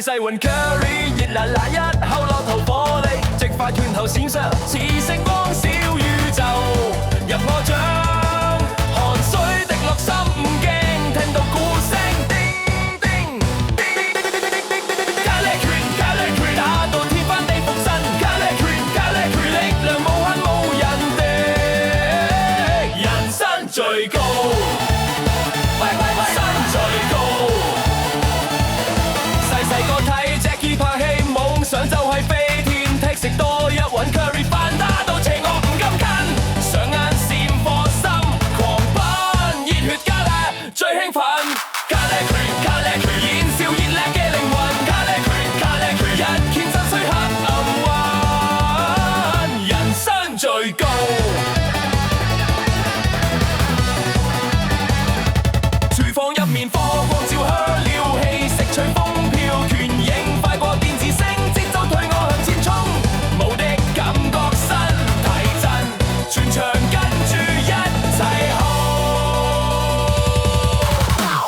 細雲 curry 熱辣辣一口落肚火力，直快斷後閃爍似星光小宇宙，入我掌，汗水滴落心驚，聽到鼓聲叮叮叮叮叮叮叮叮，咖喱拳咖喱拳打到天翻地覆身，咖喱拳咖喱拳力量無限無人敵，人生最高。想就係飛天踢食多一碗 curry 飯，打到邪惡唔敢近，上眼閃火心狂奔，熱血加辣最興奮，咖喱拳咖喱拳燃燒熱辣嘅靈魂，咖喱拳咖喱拳一拳震碎黑暗雲，人生最高。廚房入面火光照香料氣息隨風飄，拳影快過電子聲。全場跟住一齊吼！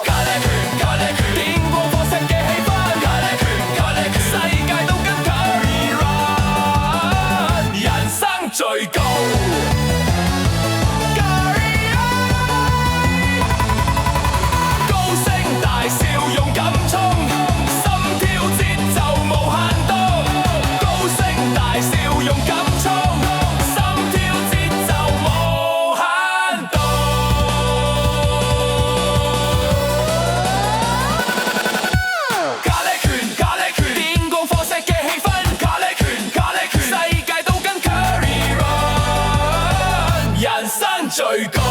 咖喱拳咖喱拳，電光火石嘅氣氛。咖喱拳咖喱拳，世界都跟 Curry run， 人生最高。Curry run， 高聲大笑勇敢衝，心跳節奏無限動。高聲大笑勇敢衝。最高，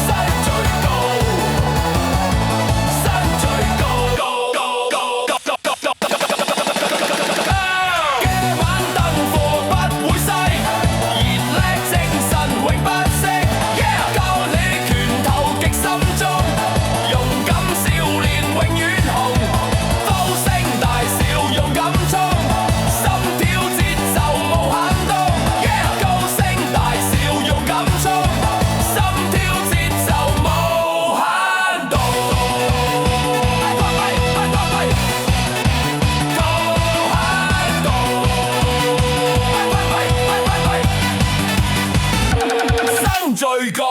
生最高，生最高，夜晚燈火不會熄，熱力精神永不息。夠你拳頭極心中，勇敢少年永遠紅，高聲大笑勇敢衝，心跳節奏無限動。高聲大笑。心跳節奏無限動，生最高。